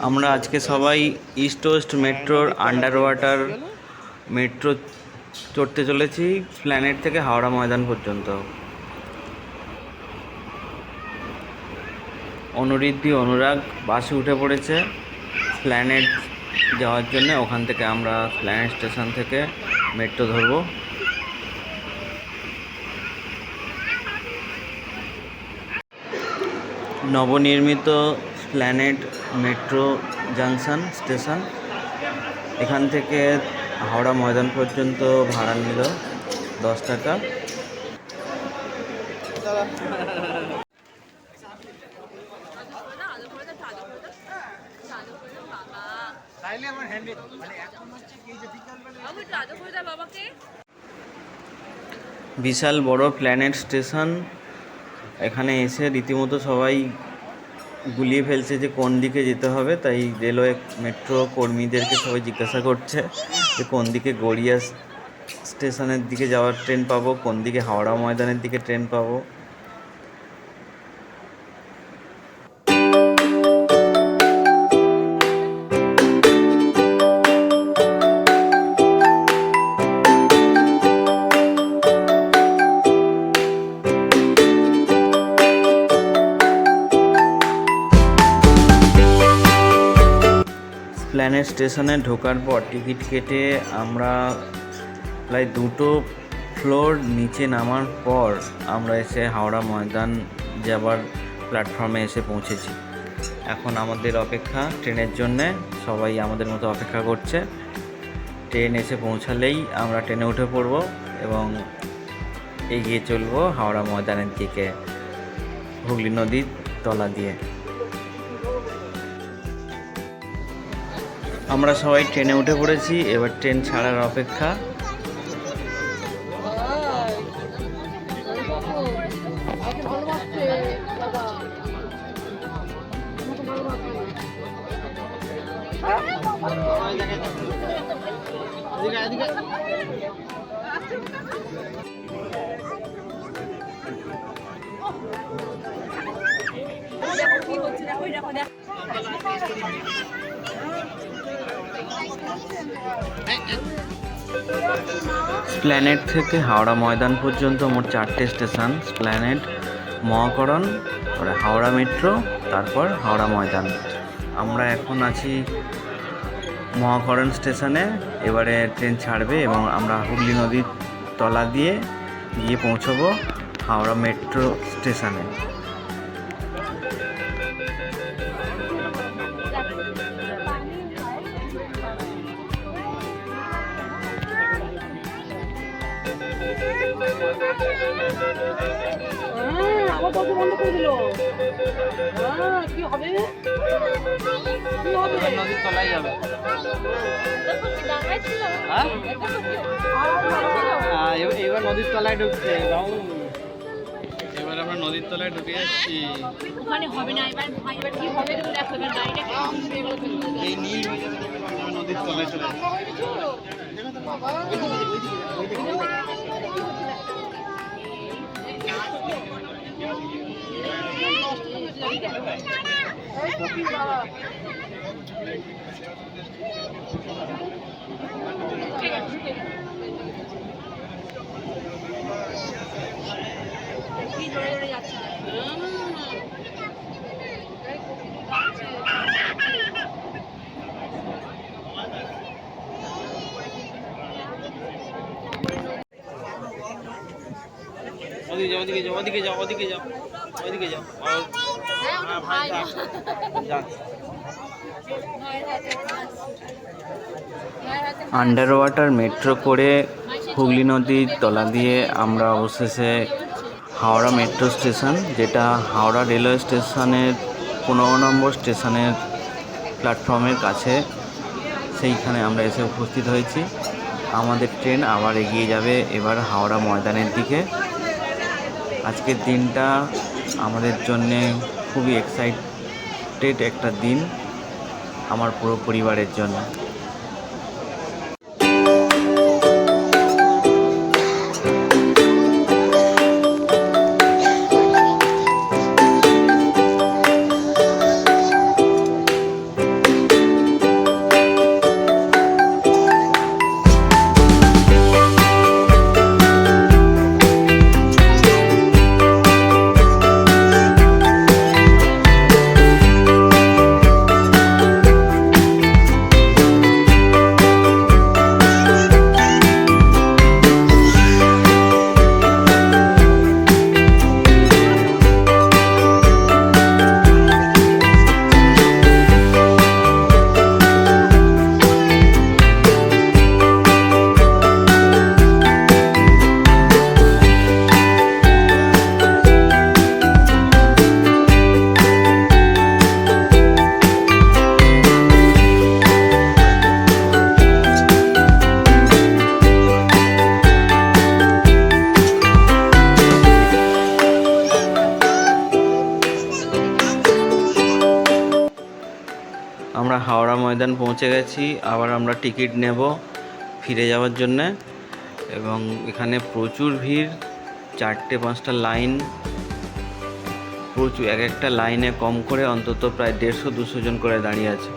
আমরা আজকে সবাই ইস্ট ওয়েস্ট মেট্রোর আন্ডার ওয়াটার মেট্রো চড়তে চলেছি প্ল্যানেট থেকে হাওড়া ময়দান পর্যন্ত। অনুরিদ্ধি অনুরাগ বাসে উঠে পড়েছে প্ল্যানেট যাওয়ার জন্য। ওখান থেকে আমরা প্ল্যানেট স্টেশন থেকে মেট্রো ধরবো। নবনির্মিত প্ল্যানেট মেট্রো জাংশন স্টেশন, এখান থেকে হাওড়া ময়দান পর্যন্ত ভাড়া নিল 10 টাকা। বিশাল বড় প্ল্যানেট স্টেশন। এখানে এসে রীতিমতো সবাই গুলিয়ে ফেলছে যে কোন দিকে যেতে হবে, তাই রেলওয়ে মেট্রো কর্মীদেরকে সবাই জিজ্ঞাসা করছে যে কোন দিকে গড়িয়া স্টেশনের দিকে যাওয়ার ট্রেন পাবো, কোন দিকে হাওড়া ময়দানের দিকে ট্রেন পাবো। প্ল্যানেট স্টেশনে ঢোকার পর টিকিট কেটে আমরা প্রায় 2টো ফ্লোর নিচে নামার পর আমরা এসে হাওড়া ময়দান যাবার প্ল্যাটফর্মে এসে পৌঁছেছি। এখন আমাদের অপেক্ষা ট্রেনের জন্যে, সবাই আমাদের মতো অপেক্ষা করছে। ট্রেন এসে পৌঁছালেই আমরা ট্রেনে উঠে পড়ব এবং এগিয়ে চলবো হাওড়া ময়দানের দিকে হুগলি নদীর তলা দিয়ে। আমরা সবাই ট্রেনে উঠে পড়েছি, এবার ট্রেন ছাড়ার অপেক্ষা। প্ল্যানেট থেকে হাওড়া ময়দান পর্যন্ত মোট 4টে স্টেশন: প্ল্যানেট, মহাকরণ, হাওড়া মেট্রো, তারপর হাওড়া ময়দান। আমরা এখন আছি মহাকরণ স্টেশনে। এবারে ট্রেন ছাড়বে এবং আমরা হুগলি নদীর তলা দিয়ে গিয়ে পৌঁছবো হাওড়া মেট্রো স্টেশনে। আমার দরজা বন্ধ করে দিল। কি হবে? কি হবে? নদীর তলায় যাবে। এবার নদীর তলায় ঢুকছে। এবার আমরা নদীর তলায় ঢুকে যাচ্ছি। ওখানে হবে না। এবার কি হবে দেখো। এবার গাড়িটা এই নীল হয়ে যাবে, নদীর তলায় চলে যাবে। ওদিকে যাও, ওদিকে যাও, ওদিকে যাও, ওদিকে যাও, আন্ডার ওয়াটার মেট্রো করে হুগলি নদীর তলা দিয়ে আমরা অবশেষে হাওড়া মেট্রো স্টেশন, যেটা হাওড়া রেলওয়ে স্টেশনের 15 নম্বর স্টেশনের প্ল্যাটফর্মের কাছে, সেইখানে আমরা এসে উপস্থিত হয়েছি। আমাদের ট্রেন আবার এগিয়ে যাবে এবার হাওড়া ময়দানের দিকে। আজকের দিনটা আমাদের জন্যে খুবই এক্সাইটেড একটা দিন, আমার পুরো পরিবারের জন্য। আমরা হাওড়া ময়দান পৌঁছে গেছি। আবার আমরা টিকিট নেব ফিরে যাওয়ার জন্যে, এবং এখানে প্রচুর ভিড়, 4-5টা লাইন, প্রচুর, এক একটা লাইনে কম করে অন্তত প্রায় 150-200 জন করে দাঁড়িয়ে আছে।